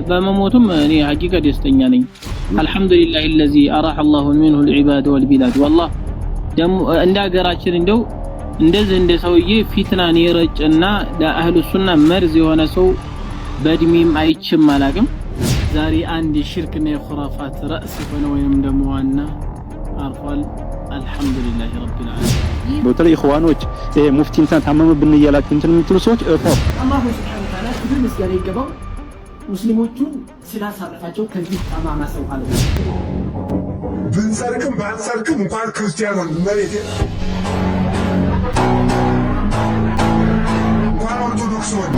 በመሞቱም እኔ ሐቂቃ ደስተኛ ነኝ። አልহামዱሊላህ الذي اراح الله منه العباد والبلاد والله ደሞ እንደ ሀገራችን እንደው እንደዚህ እንደ ሰውዬ ፊትናን የረጨና ለአህሉ ሱና መርዝ የሆነ ሰው በእድሜም አይችም አላቅም። ዛሬ አንድ ሽርክና የኹራፋት ራስ ሆነ ወይንም ደሞ ዋና አርፏል። አልহামዱሊላህ ረቢል ዓለሚን። በተለይ ኢኽዋኖች ሙፍቲ እንትን ታመመብን እያላችሁ እንትን የምትሉ ሰዎች አላህ ሱብሓነሁ ወተዓላ ክብር ምስጋና ይገባው ሙስሊሞቹን ስላሳረፋቸው ከዚህ ጠማማ ሰው አለ። ብንሰርክም ባንሰርክም እንኳን ክርስቲያኑን መሬት እንኳን ኦርቶዶክስ ሆነ።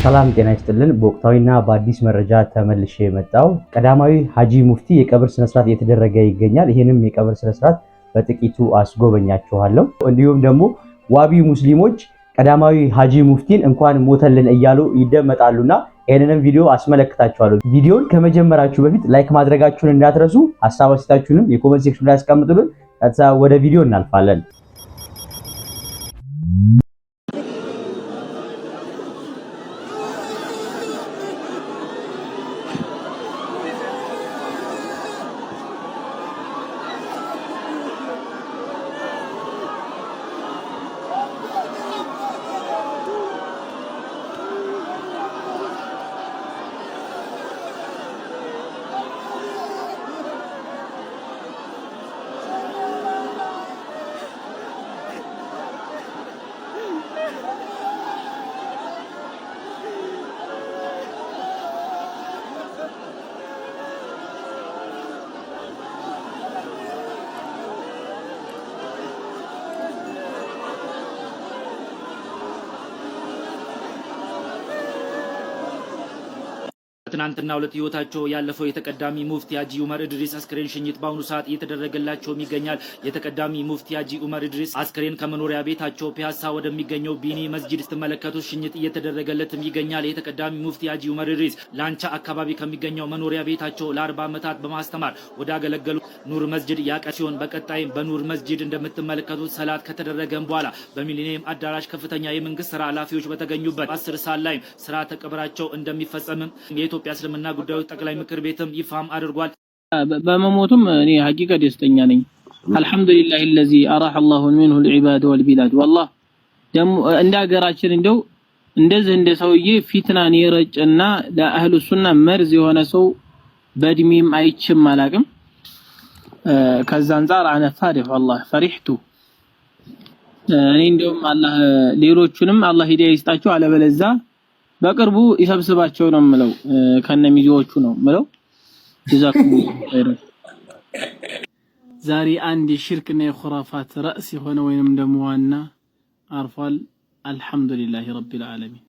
ሰላም ጤና ይስጥልን። በወቅታዊና በአዲስ መረጃ ተመልሼ መጣው። ቀዳማዊ ሀጂ ሙፍቲ የቀብር ስነ ስርዓት እየተደረገ ይገኛል። ይሄንም የቀብር ስነ ስርዓት በጥቂቱ አስጎበኛችኋለሁ። እንዲሁም ደግሞ ዋቢ ሙስሊሞች ቀዳማዊ ሀጂ ሙፍቲን እንኳን ሞተልን እያሉ ይደመጣሉና ይሄንንም ቪዲዮ አስመለክታችኋለሁ። ቪዲዮን ከመጀመራችሁ በፊት ላይክ ማድረጋችሁን እንዳትረሱ። ሐሳብ አስተያየታችሁንም የኮሜንት ሴክሽን ላይ አስቀምጡልን። ከዛ ወደ ቪዲዮ እናልፋለን። ትናንትና ሁለት ህይወታቸው ያለፈው የተቀዳሚ ሙፍቲ ሀጂ ዑመር ኢድሪስ አስክሬን ሽኝት በአሁኑ ሰዓት እየተደረገላቸው ይገኛል። የተቀዳሚ ሙፍቲ ሀጂ ዑመር ኢድሪስ አስክሬን ከመኖሪያ ቤታቸው ፒያሳ ወደሚገኘው ቢኒ መስጂድ ስትመለከቱ ሽኝት እየተደረገለትም ይገኛል። የተቀዳሚ ሙፍቲ ሀጂ ዑመር ኢድሪስ ላንቻ አካባቢ ከሚገኘው መኖሪያ ቤታቸው ለ40 ዓመታት በማስተማር ወደ አገለገሉ ኑር መስጂድ ያቀ ሲሆን በቀጣይም በኑር መስጂድ እንደምትመለከቱት ሰላት ከተደረገም በኋላ በሚሊኒየም አዳራሽ ከፍተኛ የመንግስት ስራ ኃላፊዎች በተገኙበት 10 ሰዓት ላይ ስራ ተቀብራቸው እንደሚፈጸምም የኢትዮጵያ እስልምና ጉዳዮች ጠቅላይ ምክር ቤትም ይፋም አድርጓል። በመሞቱም እኔ ሐቂቃ ደስተኛ ነኝ። አልহামዱሊላህ الذي اراح الله منه العباد والبلاد والله ደሞ እንደ ሀገራችን እንደው እንደዚህ እንደ ሰውዬ ፊትናን የረጨና ለአህሉ ሱና መርዝ የሆነ ሰው በእድሜም አይችም አላቅም። ከዛ አንፃር انا فرح والله فرحت። እኔ እንደውም አላህ ሌሎቹንም አላህ ሂዳያ ይስጣቸው አለበለዛ በቅርቡ ይሰብስባቸው ነው ምለው ከነሚዚዎቹ ነው ምለው። ጀዛኩም ኸይር። ዛሬ አንድ ሽርክና የኹራፋት ራስ ሆነ ወይንም ደሞ ዋና አርፏል። አልহামዱሊላህ ረቢል ዓለሚን።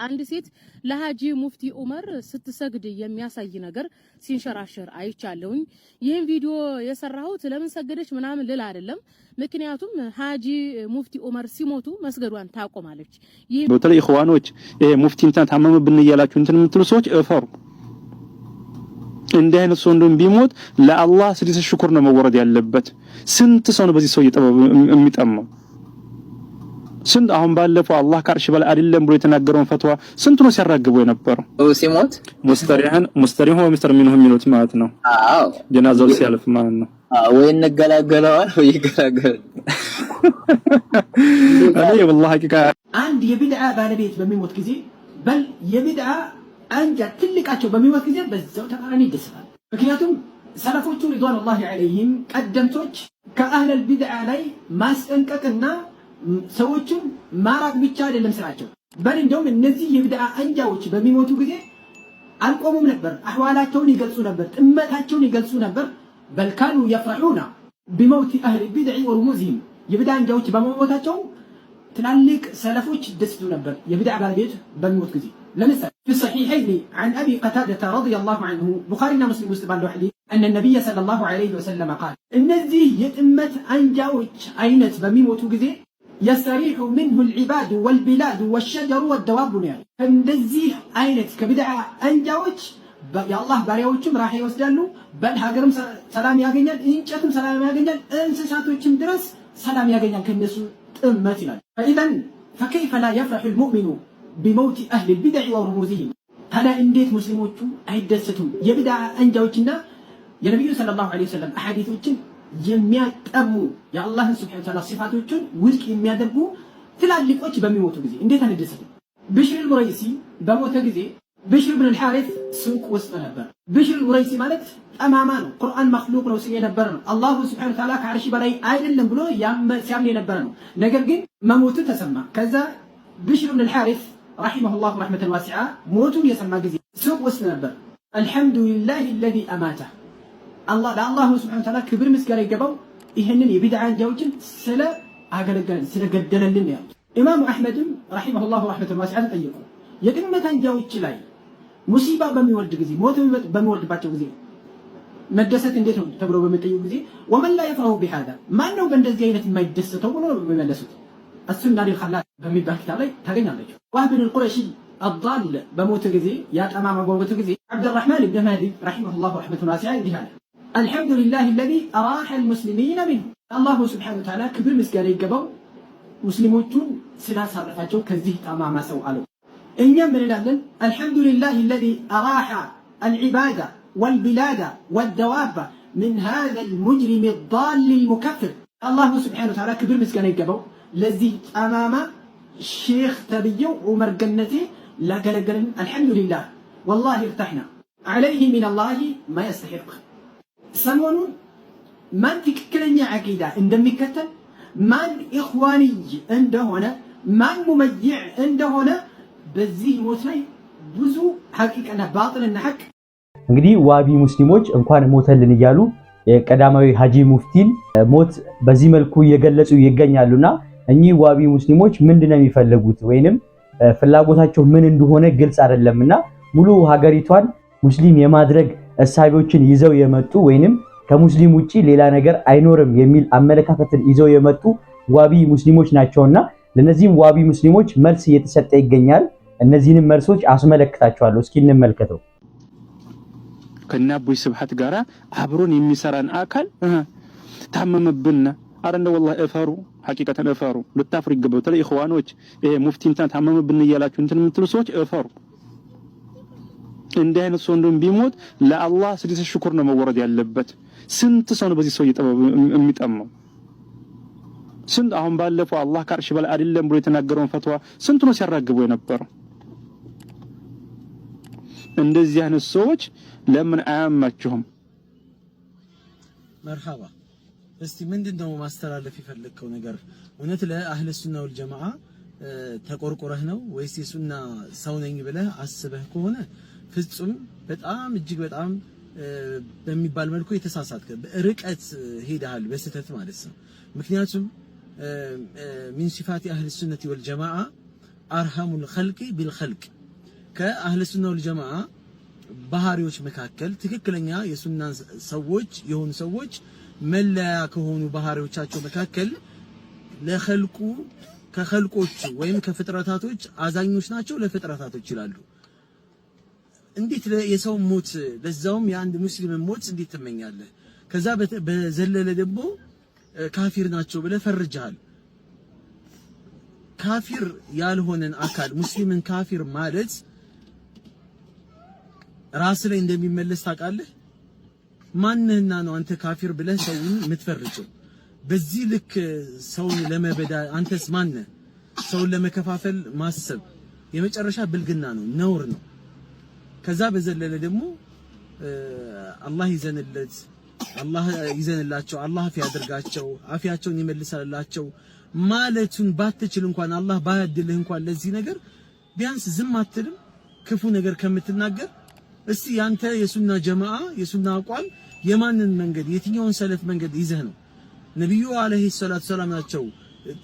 አንድ ሴት ለሀጂ ሙፍቲ ዑመር ስትሰግድ የሚያሳይ ነገር ሲንሸራሸር አይቻለሁኝ። ይሄን ቪዲዮ የሰራሁት ለምን ሰገደች ምናምን ልል አይደለም። ምክንያቱም ሀጂ ሙፍቲ ዑመር ሲሞቱ መስገዷን ታቆማለች። በተለይ ኢኽዋኖች ሙፍቲ እንትን ታመመብን እያላችሁ እንትን የምትሉ ሰዎች እፈሩ። እንዲህ አይነት ሰው እንደም ቢሞት ለአላህ ስድስት ሽኩር ነው መወረድ ያለበት። ስንት ሰው ነው በዚህ ሰው የሚጠማው? ስንት አሁን ባለፈው አላህ ካርሽ በላይ አይደለም ብሎ የተናገረውን ፈትዋ ስንት ነው ሲያራግበው የነበረው? ሲሞት ሙስተሪሁ ወሚስተርሚኑ የሚሉት ማለት ነው። አዎ ጀናዛው ሲያልፍ ማለት ነው። ወይ እንገላገለዋል ወይ ይገላገል። እኔ والله ሐቂቃ አንድ የቢድዓ ባለቤት በሚሞት ጊዜ በል የቢድዓ አንጃ ትልቃቸው በሚሞት ጊዜ በዛው ተቃራኒ ይደስታል። ምክንያቱም ሰለፎቹ ሪድዋኑላሂ ዐለይሂም ቀደምቶች ከአህለል ቢድዓ ላይ ማስጠንቀቅና ሰዎችን ማራቅ ብቻ አይደለም ስራቸው። በል እንደውም እነዚህ የቢድዓ አንጃዎች በሚሞቱ ጊዜ አልቆሙም ነበር። አህዋላቸውን ይገልጹ ነበር፣ ጥመታቸውን ይገልጹ ነበር። በል ካኑ يفرحون بموت اهل البدع ورموزهم። የቢድዓ አንጃዎች በመሞታቸው ትላልቅ ሰለፎች ደስቱ ነበር የቢድዓ ባለቤት በሚሞት ጊዜ። ለምሳሌ في الصحيحين عن ابي قتاده رضي الله عنه بخارينا مسلم ውስጥ ባለው ሐዲስ ان النبي صلى الله عليه وسلم قال እነዚህ የጥመት አንጃዎች አይነት በሚሞቱ ጊዜ يستريح منه العباد والبلاد والشجر والدواب يعني እንደዚህ አይነት ከቢድዓ አንጃዎች ያላህ ባሪያዎችም ራህ ይወስዳሉ። በል ሀገርም ሰላም ያገኛል፣ እንጨትም ሰላም ያገኛል፣ እንስሳቶችም ድረስ ሰላም ያገኛል ከነሱ ጥመት ይላል። فاذا فكيف لا يفرح المؤمن بموت اهل البدع ورموزهم ታዲያ እንዴት ሙስሊሞቹ አይደሰቱም? የቢድዓ አንጃዎችና የነብዩ ሰለላሁ ዐለይሂ ወሰለም አሐዲሶችን የሚያጠሙ የአላህን ሱብሓነሁ ወተዓላ ሲፋቶችን ውድቅ የሚያደርጉ ትላልቆች በሚሞቱ ጊዜ እንዴት አንደሰቱም? ብሽር አልሙረይሲ በሞተ ጊዜ ብሽር ብን አልሐሪስ ሱቅ ውስጥ ነበር። ብሽር አልሙረይሲ ማለት ጠማማ ነው፣ ቁርአን መክሉቅ ነው ሲል የነበረ ነው። አላሁ ሱብሓነሁ ወተዓላ ከዓርሽ በላይ አይደለም ብሎ ሲያምን የነበረ ነው። ነገር ግን መሞቱ ተሰማ። ከዛ ብሽር ብን አልሐሪስ ረሒመሁላህ ረሕመተን ዋሲዓ ሞቱን የሰማ ጊዜ ሱቅ ውስጥ ነበር። አልሐምዱሊላህ አለዚ አማተ ለአላሁ ሱብሓነሁ ወተዓላ ክብር ምስጋና ይገባው ይህንን የቢድዓ አንጃዎችን ስለ አገለገለን ስለገደለልን ያሉት። ኢማሙ አሕመድም ረሒመሁላህ ረሕመተን ዋሲዓ ተጠየቁ። የጥመት አንጃዎች ላይ ሙሲባ በሚወርድ ጊዜ ሞት በሚወርድባቸው ጊዜ መደሰት እንዴት ነው ተብሎ በሚጠየቁ ጊዜ ወመን ላ የፍረሁ ቢሃዛ ማን ነው በእንደዚህ አይነት የማይደሰተው ብሎ ነው የሚመለሱት። السنة للخلاق በሚባል ኪታብ ላይ ታገኛላችሁ። ዋህብ ብን ቁረይሺ አዳል በሞተ ጊዜ ያጠማማ በሞተ ጊዜ አብዱራህማን ብን ማህዲ ረሒመሁላህ ረሕመተን ዋሲዓ እንዲህ አለ አልሐምዱሊላህ አለዚ አራሐ አልሙስሊሚነ ሚንሁ አላሁ ሱብሓነሁ ወተዓላ ክብር ምስጋና ይገባው ሙስሊሞቹን ስላሳረፋቸው ከዚህ ጠማማ ሰው አለው። እኛም ምን እንላለን? አልሐምዱሊላህ አለዚ አራሐ አልዒባደ ወልቢላደ ወደዋበ ምን ሃዛ አልሙጅሪም አዳል አልሙከፍር አላሁ ሱብሓነሁ ወተዓላ ክብር ምስጋና ይገባው ለዚህ ጠማማ ሼኽ ተብዬው ዑመር ገነቴ ላገለገለን አልሐምዱሊላህ ወላሂ እርታሕና ዐለይሂ ሚነላሂ ማ የስተሒቅ። ሰሞኑን ማን ትክክለኛ ዐቂዳ እንደሚከተል ማን ኢኽዋንይ እንደሆነ ማን ሙመይዕ እንደሆነ በዚህ ሞት ላይ ብዙ ሐቂቃና ባጥልና ሐቅ እንግዲህ ዋቢ ሙስሊሞች እንኳን ሞተልን እያሉ የቀዳማዊ ሀጂ ሙፍቲን ሞት በዚህ መልኩ እየገለጹ ይገኛሉና እኚህ ዋቢ ሙስሊሞች ምንድነው የሚፈልጉት ወይንም ፍላጎታቸው ምን እንደሆነ ግልጽ አይደለምና ሙሉ ሀገሪቷን ሙስሊም የማድረግ እሳቤዎችን ይዘው የመጡ ወይንም ከሙስሊም ውጪ ሌላ ነገር አይኖርም የሚል አመለካከትን ይዘው የመጡ ዋቢ ሙስሊሞች ናቸውና ለነዚህም ዋቢ ሙስሊሞች መልስ እየተሰጠ ይገኛል። እነዚህንም መልሶች አስመለክታቸዋለሁ። እስኪ እንመልከተው። ከና አቡይ ስብሐት ጋራ አብሮን የሚሰራን አካል ታመመብን አረንደ ወላሂ እፈሩ ሐቂቀተን እፈሩ ልታፍሩ ይገባው። ተለይ ኢኽዋኖች ይሄ ሙፍቲ እንትን ታመመብን እያላችሁ እንትን የምትሉ ሰዎች እፈሩ። እንዲህ አይነት ሰው እንደም ቢሞት ለአላህ ስድስት ሽኩር ነው መወረድ ያለበት። ስንት ሰው ነው በዚህ ሰው የሚጠማው? ስንት አሁን ባለፈው አላህ ከዓርሽ በላይ አይደለም ብሎ የተናገረውን ፈትዋ ስንት ነው ሲያራግቡ የነበረው? እንደዚህ አይነት ሰዎች ለምን አያማችሁም? መርሐባ። እስቲ ምንድነው ማስተላለፍ የፈለከው ነገር? እውነት ለአህለ ሱና ወል ጀማዓ ተቆርቆረህ ነው ወይስ የሱና ሰው ነኝ ብለህ አስበህ ከሆነ ፍጹም በጣም እጅግ በጣም በሚባል መልኩ የተሳሳትከ ርቀት ሄደሃል፣ በስተት ማለት ነው። ምክንያቱም ሚን ሲፋቲ አህለ ሱነቲ ወል ጀማዓ አርሐሙል ኸልቂ ቢልኸልቅ ከአህለ ሱና ወል ጀማዓ ባህሪዎች መካከል ትክክለኛ የሱና ሰዎች የሆኑ ሰዎች መለያ ከሆኑ ባህሪዎቻቸው መካከል ለኸልቁ ከኸልቆቹ ወይም ከፍጥረታቶች አዛኞች ናቸው ለፍጥረታቶች ይላሉ። እንዴት የሰው ሞት ለዛውም የአንድ ሙስሊም ሞት እንዴት ትመኛለህ? ከዛ በዘለለ ደግሞ ካፊር ናቸው ብለህ ፈርጀሃል። ካፊር ያልሆነን አካል ሙስሊምን ካፊር ማለት ራስ ላይ እንደሚመለስ ታውቃለህ? ማንህና ነው አንተ ካፊር ብለህ ሰውን የምትፈርጀው? በዚህ ልክ ሰውን ለመበዳ አንተስ ማነህ? ሰውን ለመከፋፈል ማሰብ የመጨረሻ ብልግና ነው፣ ነውር ነው። ከዛ በዘለለ ደግሞ አላህ ይዘንለት፣ አላህ ይዘንላቸው፣ አላህ አፍ ያድርጋቸው፣ አፊያቸውን ይመልሳላቸው ማለቱን ባትችል እንኳን አላህ ባያድልህ እንኳን ለዚህ ነገር ቢያንስ ዝም አትልም? ክፉ ነገር ከምትናገር እስቲ ያንተ የሱና ጀማዓ የሱና አቋም የማንን መንገድ የትኛውን ሰለፍ መንገድ ይዘህ ነው? ነብዩ አለይሂ ሰላቱ ሰላም ናቸው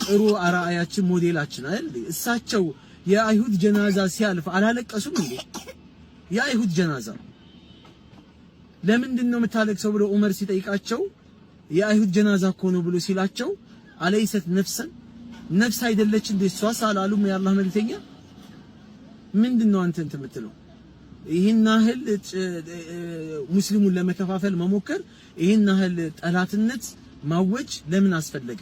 ጥሩ አራአያችን ሞዴላችን አይደል? እሳቸው የአይሁድ ጀናዛ ሲያልፍ አላለቀሱም እንዴ? የአይሁድ ጀናዛ ለምንድን ነው የምታለቅሰው ብሎ ዑመር ሲጠይቃቸው የአይሁድ ጀናዛ እኮ ነው ብሎ ሲላቸው አለይሰት ነፍሰን ነፍስ አይደለች እንዴ እሷስ አላሉም የአላህ መልእክተኛ? ምንድነው አንተ እንትን የምትለው? ይሄን ያህል ሙስሊሙን ለመከፋፈል መሞከር፣ ይሄን ያህል ጠላትነት ማወጅ ለምን አስፈለገ?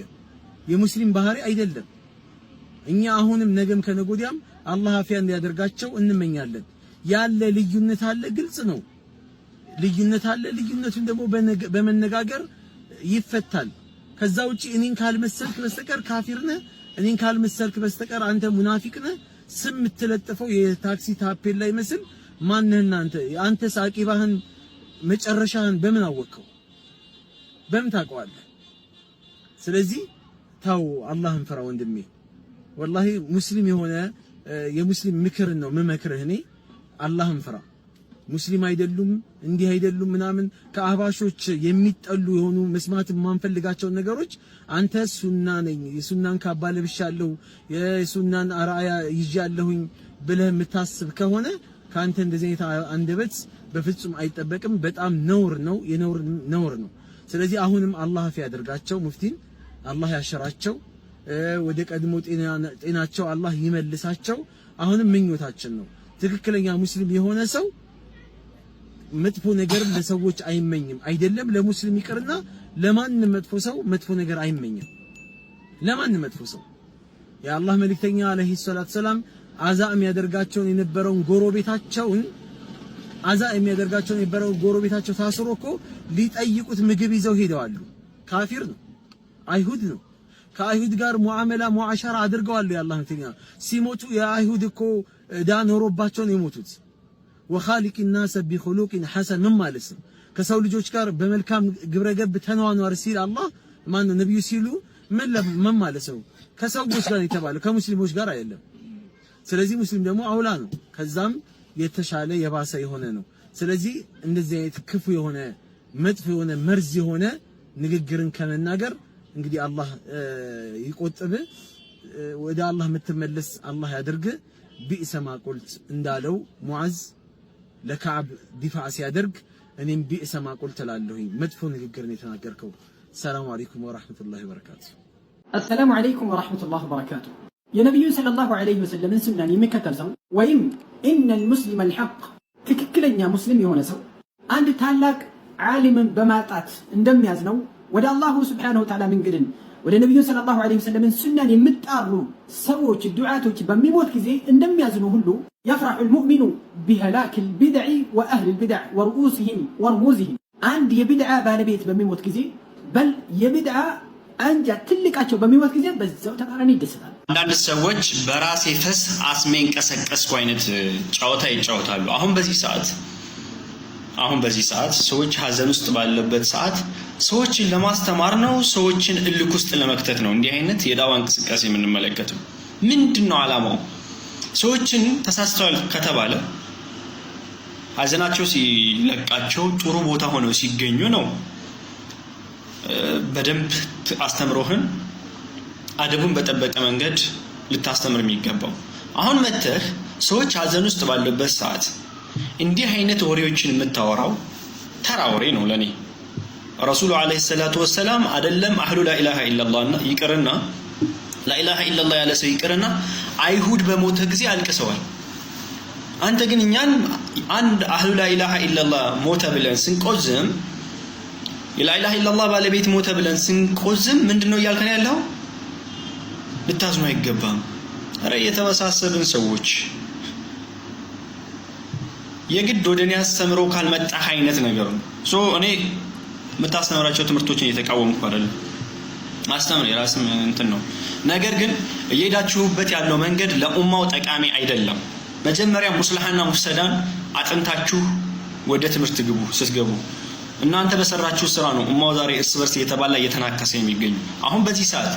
የሙስሊም ባህሪ አይደለም። እኛ አሁንም ነገም ከነጎዲያም አላህ አፊያ እንዲያደርጋቸው እንመኛለን። ያለ ልዩነት አለ ግልጽ ነው ልዩነት አለ ልዩነቱን ደግሞ በመነጋገር ይፈታል ከዛ ውጪ እኔን ካልመሰልክ በስተቀር ካፊር ነህ እኔን ካልመሰልክ በስተቀር አንተ ሙናፊቅ ነህ ስም ተለጥፈው የታክሲ ታፔል ላይ መስል ማንነህ አንተ ሳቂባህን መጨረሻህን በምን አወቀው በምን ታውቀዋለህ ስለዚህ ታው አላህን ፈራ ወንድሜ ወላሂ ሙስሊም የሆነ የሙስሊም ምክር ነው መመክርህ እኔ አላህን ፍራ ሙስሊም አይደሉም እንዲህ አይደሉም ምናምን ከአህባሾች የሚጠሉ የሆኑ መስማት ማንፈልጋቸው ነገሮች አንተ ሱና ነኝ የሱናን ካባ ለብሻለሁ የሱናን አራያ ይዣለሁኝ ብለህ የምታስብ ከሆነ ካንተ እንደዚህ አይነት አንደበት በፍጹም አይጠበቅም በጣም ነውር ነው ነውር ነው ስለዚህ አሁንም አላህ ያደርጋቸው ሙፍቲን አላህ ያሸራቸው ወደ ቀድሞ ጤናቸው አላህ ይመልሳቸው አሁንም ምኞታችን ነው ትክክለኛ ሙስሊም የሆነ ሰው መጥፎ ነገር ለሰዎች አይመኝም አይደለም ለሙስሊም ይቅርና ለማን መጥፎ ነገር አይመኝም ለማን መጥፎ ሰው የአላህ መልእክተኛ አለይሂ ሰላቱ ሰላም አዛም ያደርጋቸው የነበረውን ጎረቤታቸው ታስሮኮ ሊጠይቁት ምግብ ይዘው ሄደዋል ካፊር ነው አይሁድ ነው ከአይሁድ ጋር ሙዓሸራ አድርገዋል የአላህ መልእክተኛ ሲሞቱ የአይሁድ እኮ ዳኖሮባቸው ነው የሞቱት وخالق الناس بخلق حسن ማለት ነው ከሰው ልጆች ጋር በመልካም ግብረገብ ተኗኗር ሲል አላህ ማን ነው ነብዩ ሲሉ ምን ማለት ነው ከሰዎች ጋር የተባለው ከሙስሊሞች ጋር አይደለም ስለዚህ ሙስሊም ደግሞ አውላ ነው ከዛም የተሻለ የባሰ የሆነ ነው ስለዚህ እንደዚህ አይነት ክፉ የሆነ መጥፎ የሆነ መርዝ የሆነ ንግግርን ከመናገር እንግዲህ አላህ ይቆጥብ ወደ አላህ የምትመለስ አላህ ያድርግ ቢእሰማ ቁልት እንዳለው ሙዓዝ ለካዕብ ዲፋዕ ሲያደርግ እኔም ቢእሰማ ቁልት ላለሁኝ መጥፎ ንግግርን የተናገርከው ሰላም አለይኩም ወራህመቱላሂ ወበረካቱ السلام عليكم ورحمة الله وبركاته يا نبي صلى الله عليه وسلم سنة يمكتر سو وإن إن المسلم الحق تككلن يا مسلم يهون سو عند تالاك عالم بماتات اندم يازنو ودا الله سبحانه وتعالى من قدن ودا نبي صلى الله عليه وسلم سنة يمتقارو سووش الدعاتوش بميموت كزي اندم يازنو هلو يفرح المؤمن بهلاك البدع وأهل البدع ورؤوسهم ورموزهم عند يبدع بالبيت بميموت كزي بل يبدع አንጃ ትልቃቸው በሚወት ጊዜ በዛው ተቃራኒ ይደሰታል አንዳንድ ሰዎች በራሴ ፈስ አስሜን ቀሰቀስኩ አይነት ጫወታ ይጫወታሉ አሁን በዚህ ሰዓት ሰዎች ሀዘን ውስጥ ባለበት ሰዓት ሰዎችን ለማስተማር ነው ሰዎችን እልክ ውስጥ ለመክተት ነው እንዲህ አይነት የዳዋ እንቅስቃሴ የምንመለከተው ምንድነው ዓላማው ሰዎችን ተሳስተዋል ከተባለ ሀዘናቸው ሲለቃቸው ጥሩ ቦታ ሆነው ሲገኙ ነው በደንብ አስተምሮህን አደቡን በጠበቀ መንገድ ልታስተምር የሚገባው አሁን መተህ ሰዎች ሀዘን ውስጥ ባሉበት ሰዓት እንዲህ አይነት ወሬዎችን የምታወራው ተራ ወሬ ነው ለኔ ረሱሉ አለይሂ ሰላቱ ወሰለም አይደለም አህሉ ላኢላሃ ኢላላህ ይቅርና ላኢላሃ ኢላላህ ያለ ሰው ይቅርና አይሁድ በሞተ ጊዜ አልቅሰዋል አንተ ግን እኛን አንድ አህሉ ላኢላሃ ኢላላህ ሞተ ብለን ስንቆዝም የላኢላሃ ኢላላህ ባለቤት ሞተ ብለን ስንቆዝም ምንድነው ያልከን ያለው ልታዝኑ አይገባም አረ የተወሳሰብን ሰዎች የግድ ወደኔ ያስተምረው ካልመጣ አይነት ነገር ነው እኔ የምታስተምራቸው ትምህርቶችን እየተቃወምኩ አይደለም ማስተምር የራስም እንትን ነው ነገር ግን እየሄዳችሁበት ያለው መንገድ ለኡማው ጠቃሚ አይደለም መጀመሪያ ሙስሊሃና ሙፍሰዳን አጥንታችሁ ወደ ትምህርት ግቡ ስትገቡ እናንተ በሰራችሁ ስራ ነው ኡማው ዛሬ እርስ በርስ እየተባላ እየተናከሰ የሚገኙ አሁን በዚህ ሰዓት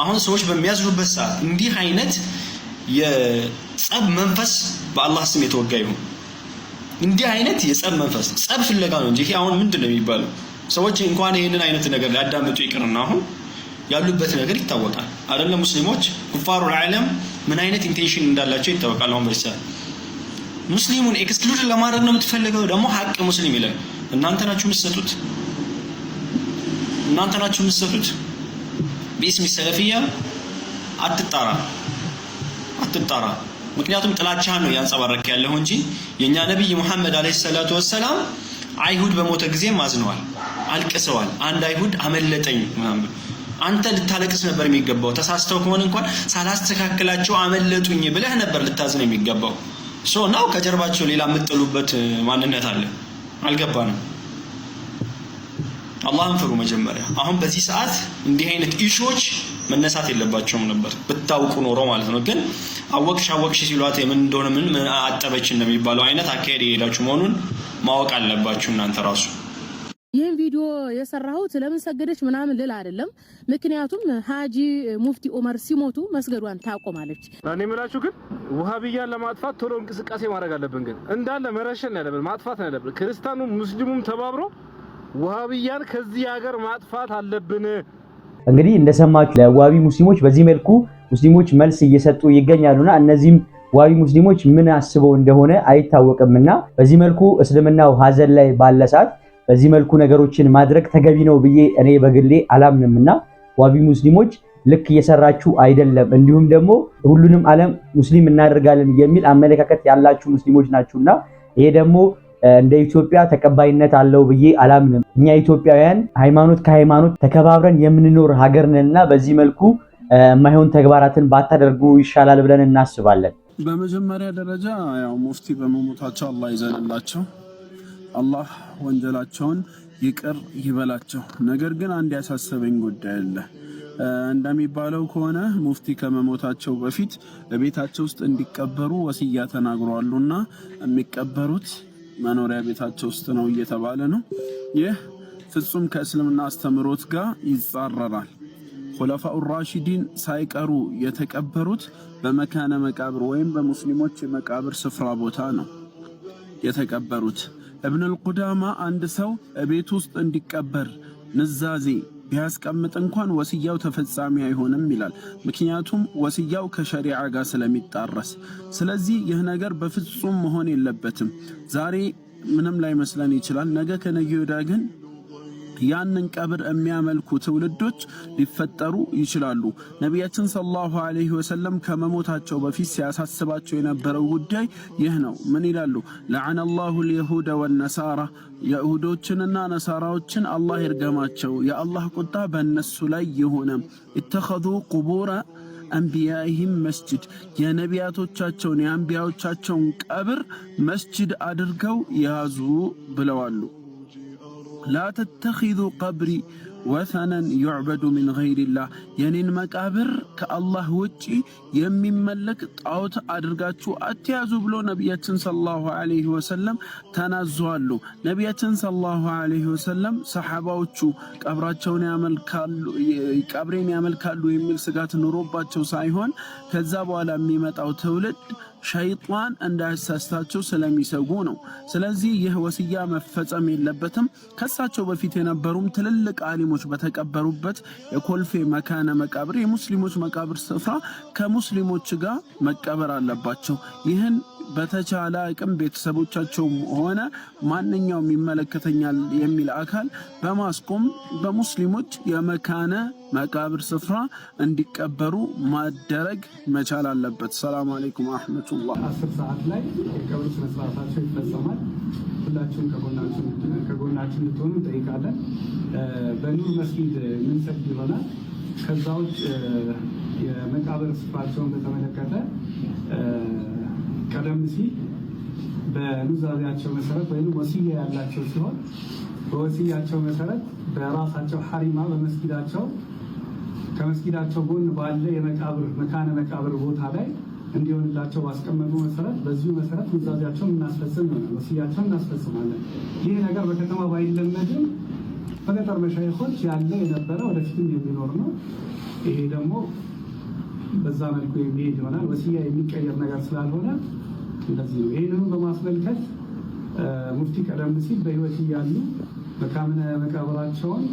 አሁን ሰዎች በሚያዝሩበት ሰዓት እንዲህ አይነት የጸብ መንፈስ በአላህ ስም የተወጋ ይሁን እንዲህ አይነት የጸብ መንፈስ ጸብ ፍለጋ ነው እንጂ አሁን ምንድነው የሚባለው ሰዎች እንኳን ይሄንን አይነት ነገር ያዳምጡ ይቅርና አሁን ያሉበት ነገር ይታወቃል አይደለም ሙስሊሞች ኩፋሩ ዓለም ምን አይነት ኢንቴንሽን እንዳላቸው ይታወቃል አሁን በዚህ ሰዓት ሙስሊሙን ኤክስክሉድ ለማድረግ ነው የምትፈልገው ደግሞ ሐቅ ሙስሊም ይላል እናንተ ናችሁ የምትሰጡት በስም ሰለፊያ አትጣራ ምክንያቱም ጥላቻህን ነው ያንጸባረክ ያለው እንጂ የኛ ነብይ መሐመድ አለይሂ ሰላቱ ወሰለም አይሁድ በሞተ ጊዜ ማዝነዋል አልቅሰዋል አንድ አይሁድ አመለጠኝ ምናምን አንተ ልታለቅስ ነበር የሚገባው ተሳስተው ከሆነ እንኳን ሳላስተካክላቸው አመለጡኝ ብለህ ነበር ልታዝን የሚገባው ነው ከጀርባቸው ሌላ የምጥሉበት ማንነት አለ። አልገባንም። አላህን ፍሩ መጀመሪያ። አሁን በዚህ ሰዓት እንዲህ አይነት ኢሹዎች መነሳት የለባቸውም ነበር ብታውቁ ኖሮ ማለት ነው። ግን አወቅሽ ሲሏት ምን እንደሆነ ምን አጠበች እንደሚባለው አይነት አካሄድ እየሄዳችሁ መሆኑን ማወቅ አለባችሁ እናንተ ራሱ። ይህን ቪዲዮ የሰራሁት ለምን ሰገደች ምናምን ልል አይደለም። ምክንያቱም ሀጂ ሙፍቲ ዑመር ሲሞቱ መስገዷን ታቆማለች። እኔ የምላችሁ ግን ወሃቢያን ለማጥፋት ቶሎ እንቅስቃሴ ማድረግ አለብን። ግን እንዳለ መረሸን ያለብን ማጥፋት ያለብን ክርስቲያኑ ሙስሊሙም ተባብሮ ወሃቢያን ከዚህ ሀገር ማጥፋት አለብን። እንግዲህ እንደሰማችሁ ለዋቢ ሙስሊሞች በዚህ መልኩ ሙስሊሞች መልስ እየሰጡ ይገኛሉና እነዚህም ዋቢ ሙስሊሞች ምን አስበው እንደሆነ አይታወቅምና በዚህ መልኩ እስልምናው ሀዘን ላይ ባለሳት በዚህ መልኩ ነገሮችን ማድረግ ተገቢ ነው ብዬ እኔ በግሌ አላምንምና ዋቢ ሙስሊሞች ልክ እየሰራችሁ አይደለም። እንዲሁም ደግሞ ሁሉንም ዓለም ሙስሊም እናደርጋለን የሚል አመለካከት ያላችሁ ሙስሊሞች ናችሁና ይሄ ደግሞ እንደ ኢትዮጵያ ተቀባይነት አለው ብዬ አላምንም። እኛ ኢትዮጵያውያን ሃይማኖት ከሃይማኖት ተከባብረን የምንኖር ሀገር ነንና በዚህ መልኩ የማይሆን ተግባራትን ባታደርጉ ይሻላል ብለን እናስባለን። በመጀመሪያ ደረጃ ያው ሙፍቲ በመሞታቸው አላህ ይዘንላቸው፣ አላህ ወንጀላቸውን ይቅር ይበላቸው። ነገር ግን አንድ ያሳሰበኝ ጉዳይ አለ። እንደሚባለው ከሆነ ሙፍቲ ከመሞታቸው በፊት በቤታቸው ውስጥ እንዲቀበሩ ወሲያ ተናግረዋልና የሚቀበሩት መኖሪያ ቤታቸው ውስጥ ነው እየተባለ ነው። ይህ ፍጹም ከእስልምና አስተምሮት ጋር ይጻረራል። ኹለፋኡ ራሺዲን ሳይቀሩ የተቀበሩት በመካነ መቃብር ወይም በሙስሊሞች የመቃብር ስፍራ ቦታ ነው የተቀበሩት። ኢብኑል ቁዳማ አንድ ሰው ቤት ውስጥ እንዲቀበር ንዛዜ ቢያስቀምጥ እንኳን ወሲያው ተፈጻሚ አይሆንም ይላል። ምክንያቱም ወሲያው ከሸሪዓ ጋር ስለሚጣረስ። ስለዚህ ይህ ነገር በፍጹም መሆን የለበትም። ዛሬ ምንም ላይ መስለን ይችላል። ነገ ከነገ ወዲያ ግን ያንን ቀብር የሚያመልኩ ትውልዶች ሊፈጠሩ ይችላሉ። ነቢያችን ሰለላሁ ዐለይሂ ወሰለም ከመሞታቸው በፊት ሲያሳስባቸው የነበረው ጉዳይ ይህ ነው። ምን ይላሉ? ለዐነ አላሁ አልየሁደ ወነሳራ፣ የይሁዶችንና ነሳራዎችን አላህ ይርገማቸው፣ የአላህ ቁጣ በእነሱ ላይ ይሁን። ኢተኸዙ ቁቡረ አንቢያኢሂም መስጂድ፣ የነቢያቶቻቸውን የአንቢያዎቻቸውን ቀብር መስጂድ አድርገው ያዙ ብለዋሉ። ላ ተተኺዙ ቀብሪ ወሰነን ዩዕበዱ ሚን ገይሪላህ፣ የኔን መቃብር ከአላህ ውጪ የሚመለክ ጣዖት አድርጋችሁ አትያዙ ብሎ ነቢያችን ሰለላሁ ዐለይሂ ወሰለም ተናዘዋሉ። ነቢያችን ሰለላሁ ዐለይሂ ወሰለም ሰሐባዎቹ ቀብሬን ያመልካሉ የሚል ስጋት ኑሮባቸው ሳይሆን ከዛ በኋላ የሚመጣው ትውልድ ሸይጣን እንዳያሳስታቸው ስለሚሰጉ ነው። ስለዚህ ይህ ወሲያ መፈጸም የለበትም። ከሳቸው በፊት የነበሩም ትልልቅ አሊሞች በተቀበሩበት የኮልፌ መካነ መቃብር የሙስሊሞች መቃብር ስፍራ ከሙስሊሞች ጋር መቀበር አለባቸው። ይህን በተቻለ አቅም ቤተሰቦቻቸውም ሆነ ማንኛውም ይመለከተኛል የሚል አካል በማስቆም በሙስሊሞች የመካነ መቃብር ስፍራ እንዲቀበሩ ማደረግ መቻል አለበት። ሰላም አለይኩም ወራህመቱላህ። 10 ሰዓት ላይ የቀብር ስነ ስርዓታቸው ይፈጸማል። ሁላችሁም ከጎናችን እንድትሆኑ እንጠይቃለን። በኑር መስጊድ ምንሰግድ ይሆናል። ከዛ ውጭ የመቃብር ስፍራቸውን በተመለከተ ቀደም ሲል በኑዛዜያቸው መሰረት ወይም ወሲያ ያላቸው ሲሆን በወሲያቸው መሰረት በራሳቸው ሐሪማ በመስጊዳቸው ከመስጊዳቸው ጎን ባለ መካነ መቃብር ቦታ ላይ እንዲሆንላቸው ባስቀመጡ መሰረት በዚሁ መሰረት ኑዛዜያቸውን እናስፈጽም ነው፣ ወሲያቸውን እናስፈጽማለን። ይህ ነገር በከተማ ባይለመድም በገጠር መሻይኾች ያለ የነበረ ወደፊትም የሚኖር ነው። ይሄ ደግሞ በዛ መልኩ የሚሄድ ይሆናል። ወሲያ የሚቀየር ነገር ስላልሆነ እንደዚህ ነው። ይህንኑ በማስመልከት ሙፍቲ ቀደም ሲል በህይወት እያሉ መካነ መቃብራቸውን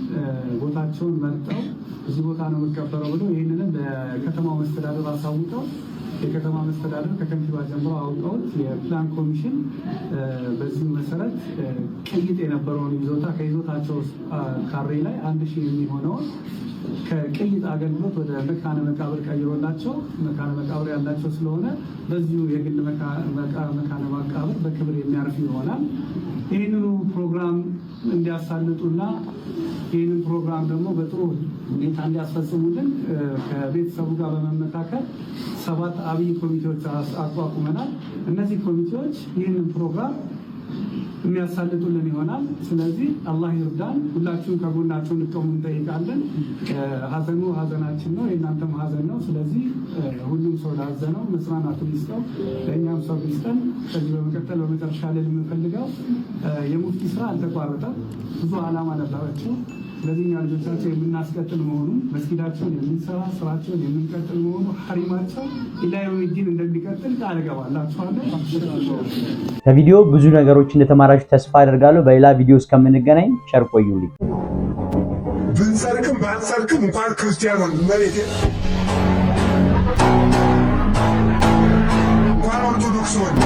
ቦታቸውን መርጠው እዚህ ቦታ ነው የሚቀበረው ብለው ይህንንም ለከተማው መስተዳደር አሳውቀው የከተማ መስተዳደር ከከንቲባ ጀምሮ አውቀውት የፕላን ኮሚሽን በዚህ መሰረት ቅይጥ የነበረውን ይዞታ ከይዞታቸው ካሬ ላይ 1000 የሚሆነውን ከቅይጥ አገልግሎት ወደ መካነ መቃብር ቀይሮላቸው መካነ መቃብር ያላቸው ስለሆነ በዚሁ የግል መካነ መቃብር በክብር የሚያርፍ ይሆናል። ይህንኑ ፕሮግራም እንዲያሳልጡና ይህንን ፕሮግራም ደግሞ በጥሩ ሁኔታ እንዲያስፈጽሙልን ከቤተሰቡ ጋር በመመካከል 7 አብይ ኮሚቴዎች አቋቁመናል። እነዚህ ኮሚቴዎች ይህንን ፕሮግራም የሚያሳልጡልን ይሆናል። ስለዚህ አላህ ይርዳን። ሁላችሁም ከጎናችሁ እንድትቆሙ እንጠይቃለን። ሀዘኑ ሀዘናችን ነው፣ የእናንተም ሀዘን ነው። ስለዚህ ሁሉም ሰው ላዘነው መጽናናቱን ይስጠው፣ ለእኛም ሰው ይስጠን። ከዚህ በመቀጠል በመጨረሻ ላይ የምንፈልገው የሙፍቲ ስራ አልተቋረጠም። ብዙ ዓላማ ነበራቸው። ስለዚህ እኛ ልጆቻቸው የምናስቀጥል መሆኑ መስጊዳቸውን የምንሰራ ስራቸውን የምንቀጥል መሆኑ ሐሪማቸው ኢላ የውሚዲን እንደሚቀጥል ቃል እገባላችኋለሁ። ከቪዲዮ ብዙ ነገሮች እንደተማራችሁ ተስፋ አደርጋለሁ። በሌላ ቪዲዮ እስከምንገናኝ ቸር ቆዩልኝ። ብንሰርቅም ባንሰርቅም እንኳን ክርስቲያኖን መሬቴ እንኳን ኦርቶዶክስ ሆነ